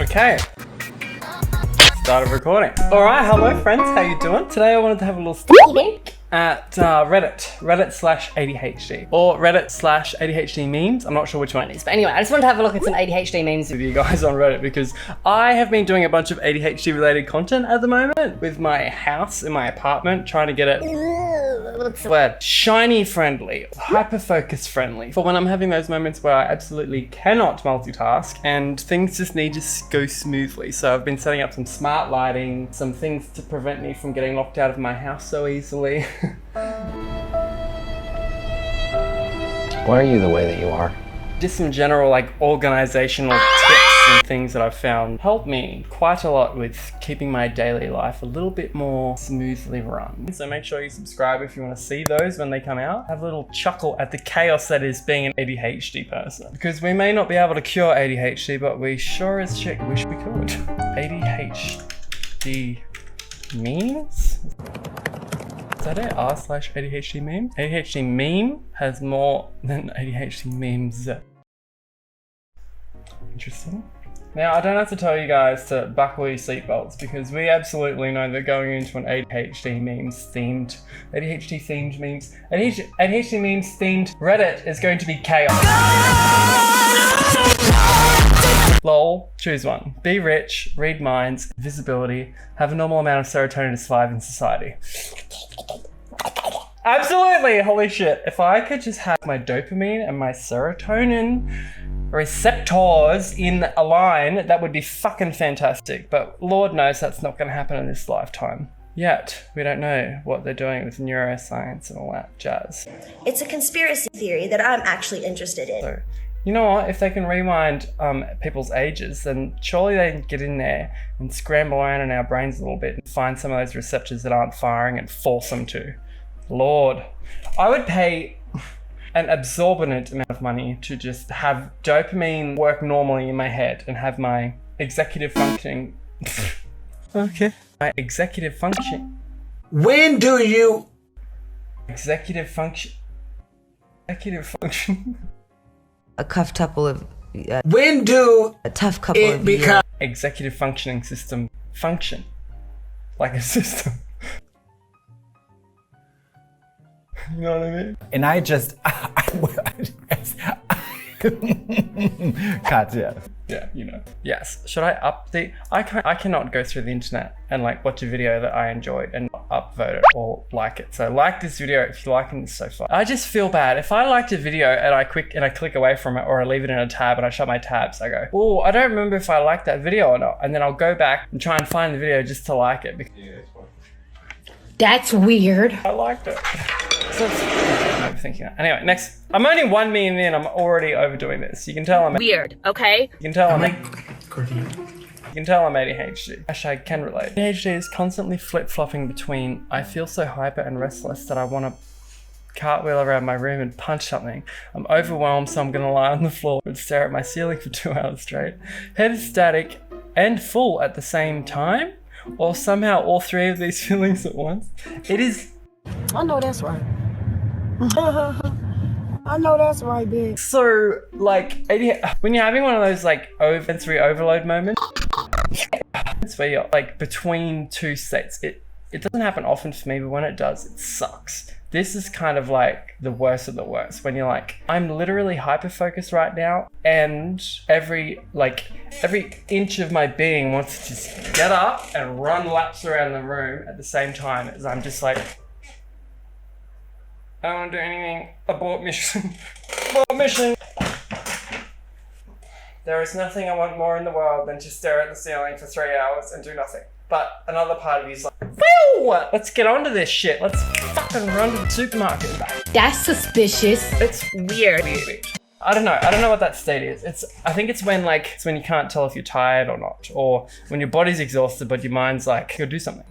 Okay. Started recording. Alright, hello friends, how you doing? Today I wanted to have a little look at Reddit/ADHD or Reddit/ADHD memes. I'm not sure which one it is, but anyway, I just wanted to have a look at some ADHD memes with you guys on Reddit because I have been doing a bunch of ADHD related content at the moment with my house in my apartment, trying to get it what's the word? Shiny friendly, hyper focus friendly for when I'm having those moments where I absolutely cannot multitask and things just need to go smoothly. So I've been setting up some smart lighting, some things to prevent me from getting locked out of my house so easily. Why are you the way that you are? Just some general like organizational tips and things that I've found help me quite a lot with keeping my daily life a little bit more smoothly run. So make sure you subscribe if you want to see those when they come out. Have a little chuckle at the chaos that is being an ADHD person. Because we may not be able to cure ADHD, but we sure as shit wish we could. ADHD memes? Is that it? R/ADHD meme? ADHD meme has more than ADHD memes. Interesting. Now, I don't have to tell you guys to buckle your seatbelts because we absolutely know that going into an ADHD memes themed Reddit is going to be chaos. Lol, choose one. Be rich, read minds, visibility, have a normal amount of serotonin to survive in society. Absolutely, holy shit. If I could just have my dopamine and my serotonin receptors in a line, that would be fucking fantastic. But Lord knows that's not gonna happen in this lifetime. Yet, we don't know what they're doing with neuroscience and all that jazz. It's a conspiracy theory that I'm actually interested in. So, you know what, if they can rewind people's ages, then surely they can get in there and scramble around in our brains a little bit and find some of those receptors that aren't firing and force them to. Lord, I would pay an exorbitant amount of money to just have dopamine work normally in my head and have my executive functioning. Okay. My executive function. When do you? Executive function. A tough couple of When do a tough couple it of become? Executive functioning system function like a system. You know what I mean? And I just, Katya. Yeah, you know. Yes. Should I update? I cannot go through the internet and like watch a video that I enjoyed and upvote it or like it. So like this video if you're liking this so far. I just feel bad. If I liked a video and I click away from it or I leave it in a tab and I shut my tabs, I go, oh, I don't remember if I liked that video or not. And then I'll go back and try and find the video just to like it. That's weird. I liked it. So I'm thinking that. Anyway, next. I'm only one meme in. I'm already overdoing this. You can tell I'm Weird, okay? You can tell I'm ADHD. Actually, I can relate. ADHD is constantly flip-flopping between I feel so hyper and restless that I want to cartwheel around my room and punch something. I'm overwhelmed, so I'm gonna lie on the floor and stare at my ceiling for 2 hours straight. Head is static and full at the same time, or somehow all three of these feelings at once. It is. I know that's right. I know that's right, bitch. So, like, when you're having one of those, like, sensory overload moments, it's where you're, like, between two states. It doesn't happen often for me, but when it does, it sucks. This is kind of, like, the worst of the worst. When you're like, I'm literally hyper-focused right now, and every inch of my being wants to just get up and run laps around the room at the same time as I'm just like, I don't want to do anything. Abort mission. Abort mission. There is nothing I want more in the world than to stare at the ceiling for 3 hours and do nothing. But another part of you is like, woo! Let's get onto this shit. Let's fucking run to the supermarket and back. That's suspicious. It's weird. I don't know what that state is. I think it's when you can't tell if you're tired or not, or when your body's exhausted but your mind's like, go do something.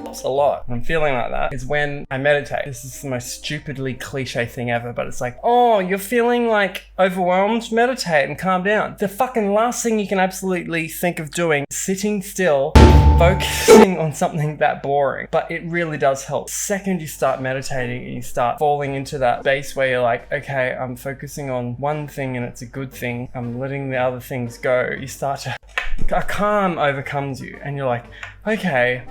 helps a lot. I'm feeling like that is when I meditate. This is the most stupidly cliche thing ever, but it's like, oh, you're feeling like overwhelmed? Meditate and calm down. The fucking last thing you can absolutely think of doing is sitting still, focusing on something that boring. But it really does help. The second you start meditating and you start falling into that space where you're like, okay, I'm focusing on one thing and it's a good thing. I'm letting the other things go. You start to, a calm overcomes you and you're like, okay,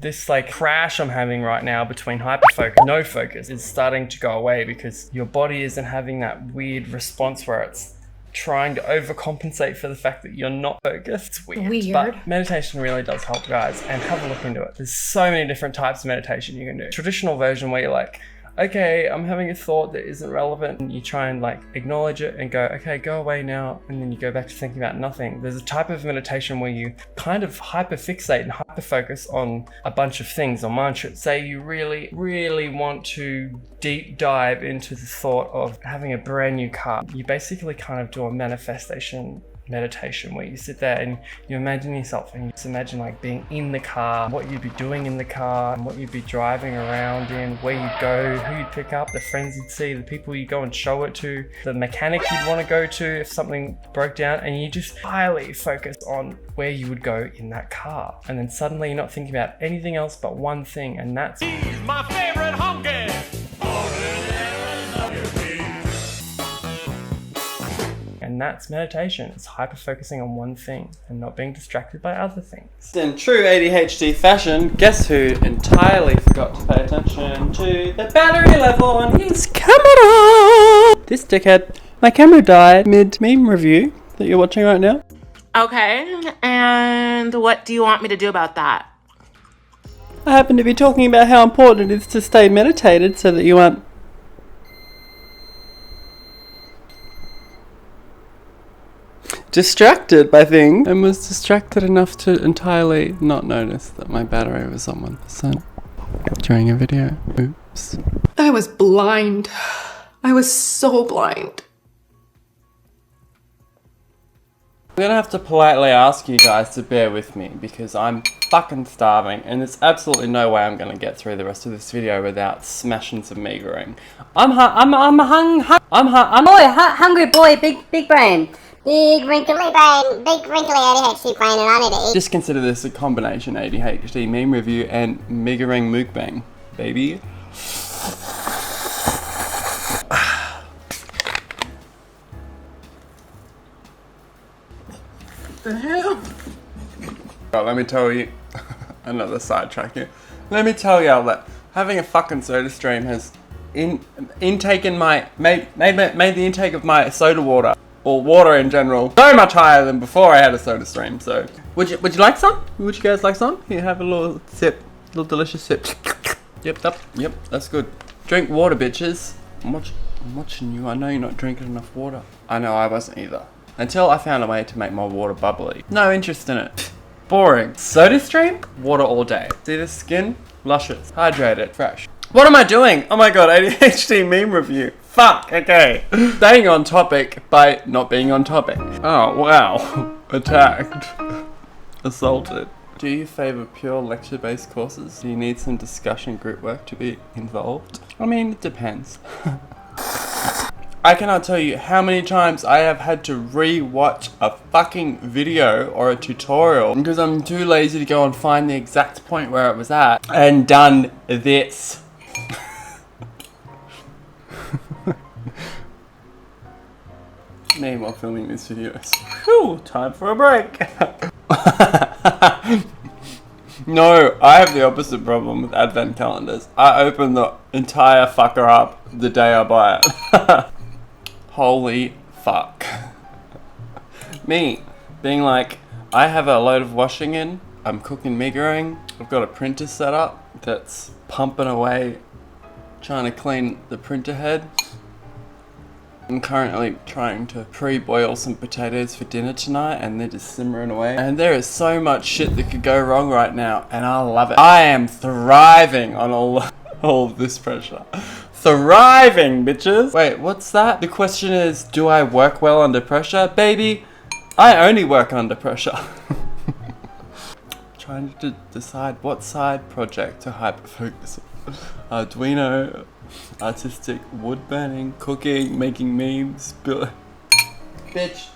this like crash I'm having right now between hyperfocus, no focus is starting to go away because your body isn't having that weird response where it's trying to overcompensate for the fact that you're not focused. It's weird. But meditation really does help, guys, and have a look into it. There's so many different types of meditation you can do. Traditional version where you're like, okay, I'm having a thought that isn't relevant, and you try and like acknowledge it and go, okay, go away now, and then you go back to thinking about nothing. There's a type of meditation where you kind of hyperfixate and hyperfocus on a bunch of things or mantras. Say you really, really want to deep dive into the thought of having a brand new car. You basically kind of do a manifestation meditation where you sit there and you imagine yourself and you just imagine like being in the car, what you'd be doing in the car, and what you'd be driving around in, where you'd go, who you'd pick up, the friends you'd see, the people you go and show it to, the mechanic you'd want to go to if something broke down, and you just highly focus on where you would go in that car. And then suddenly you're not thinking about anything else but one thing, and that's He's my favorite honky. And that's meditation. It's hyper-focusing on one thing and not being distracted by other things. In true ADHD fashion, guess who entirely forgot to pay attention to the battery level on his camera? This dickhead. My camera died mid-meme review that you're watching right now. Okay, and what do you want me to do about that? I happen to be talking about how important it is to stay meditated so that you aren't distracted by things, and was distracted enough to entirely not notice that my battery was on 1% during a video. Oops. I was blind. I was so blind. I'm gonna have to politely ask you guys to bear with me because I'm fucking starving and there's absolutely no way I'm gonna get through the rest of this video without smashing some Migoreng. I'm hungry boy, big brain. Big wrinkly brain, big wrinkly ADHD brain, and I need to eat. Just consider this a combination ADHD meme review and Migoreng Mukbang, baby. The hell? Well, let me tell you, another sidetrack here. Let me tell y'all that having a fucking soda stream has made the intake of my soda water, or water in general, so much higher than before I had a soda stream. So, would you like some? Would you guys like some? Here, have a little sip, little delicious sip. Yep, that's good. Drink water, bitches. I'm watching you. I know you're not drinking enough water. I know I wasn't either. Until I found a way to make my water bubbly. No interest in it. Boring. Soda stream? Water all day. See this skin? Luscious. Hydrated. Fresh. What am I doing? Oh my god, ADHD meme review. Fuck, okay. Staying on topic by not being on topic. Oh, wow. Attacked. Assaulted. Do you favour pure lecture-based courses? Do you need some discussion group work to be involved? I mean, it depends. I cannot tell you how many times I have had to re-watch a fucking video or a tutorial because I'm too lazy to go and find the exact point where it was at and done this. Meanwhile filming this video. Whew, time for a break. No, I have the opposite problem with advent calendars. I open the entire fucker up the day I buy it. Holy fuck. Me, being like, I have a load of washing in, I'm cooking Migoreng, I've got a printer set up that's pumping away, trying to clean the printer head. I'm currently trying to pre-boil some potatoes for dinner tonight and they're just simmering away. And there is so much shit that could go wrong right now and I love it. I am thriving on all of this pressure. Thriving, bitches! Wait, what's that? The question is, do I work well under pressure? Baby, I only work under pressure. trying to decide what side project to hyper-focus on. Arduino, artistic, wood burning, cooking, making memes, Bitch,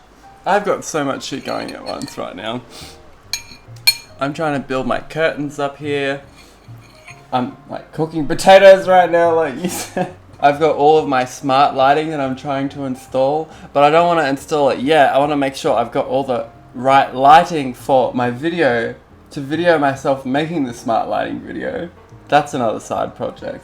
I've got so much shit going at once right now. I'm trying to build my curtains up here. I'm like cooking potatoes right now, like you said. I've got all of my smart lighting that I'm trying to install, but I don't want to install it yet. I want to make sure I've got all the right lighting for my video, to video myself making the smart lighting video. That's another side project.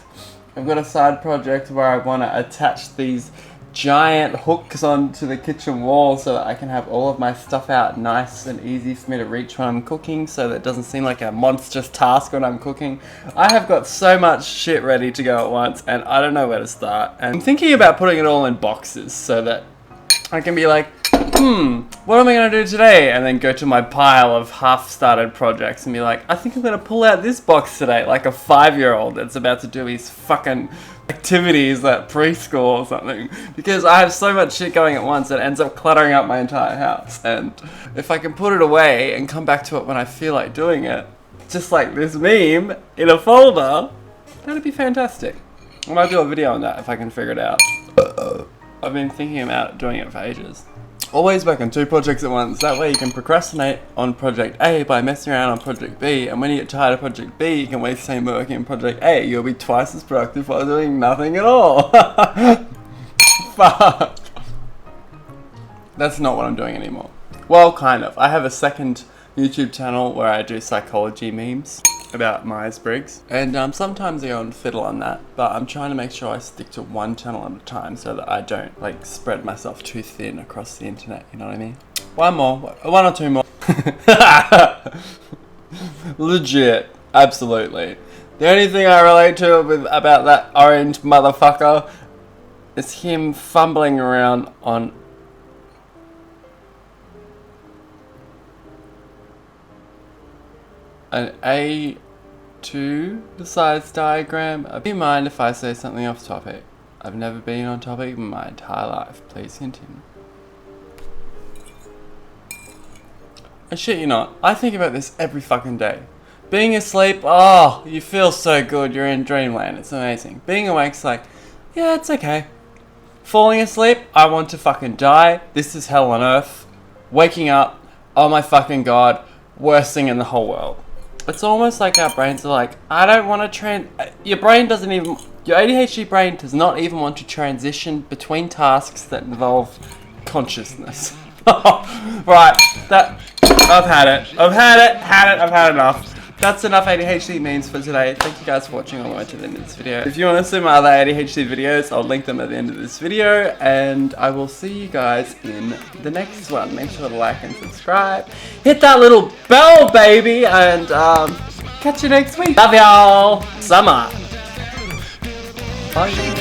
I've got a side project where I want to attach these giant hooks onto the kitchen wall so that I can have all of my stuff out nice and easy for me to reach when I'm cooking, so that it doesn't seem like a monstrous task when I'm cooking. I have got so much shit ready to go at once and I don't know where to start. And I'm thinking about putting it all in boxes so that I can be like, what am I going to do today? And then go to my pile of half-started projects and be like, I think I'm going to pull out this box today, like a 5-year-old that's about to do his fucking activities at preschool or something, because I have so much shit going at once that ends up cluttering up my entire house. And if I can put it away and come back to it when I feel like doing it, just like this meme in a folder, that'd be fantastic. I might do a video on that if I can figure it out. I've been thinking about doing it for ages. Always work on 2 projects at once, that way you can procrastinate on project A by messing around on project B, and when you get tired of project B, you can waste time working on project A. You'll be twice as productive while doing nothing at all. Fuck. That's not what I'm doing anymore. Well, kind of. I have a second YouTube channel where I do psychology memes about Myers-Briggs, and sometimes I go and fiddle on that, but I'm trying to make sure I stick to one channel at a time so that I don't like spread myself too thin across the internet, you know what I mean? One or two more. Legit, absolutely. The only thing I relate to about that orange motherfucker is him fumbling around on an A2 size diagram. Do you mind if I say something off topic? I've never been on topic in my entire life. Please continue. I shit you not. I think about this every fucking day. Being asleep, oh, you feel so good. You're in dreamland. It's amazing. Being awake's like, yeah, it's okay. Falling asleep, I want to fucking die. This is hell on earth. Waking up, oh my fucking god, worst thing in the whole world. It's almost like our brains are like, I don't want to your brain doesn't even, your ADHD brain does not even want to transition between tasks that involve consciousness. Right, I've had enough. That's enough ADHD memes for today. Thank you guys for watching all the way to the end of this video. If you want to see my other ADHD videos, I'll link them at the end of this video, and I will see you guys in the next one. Make sure to like and subscribe. Hit that little bell, baby, and catch you next week. Love y'all. Summer. Bye.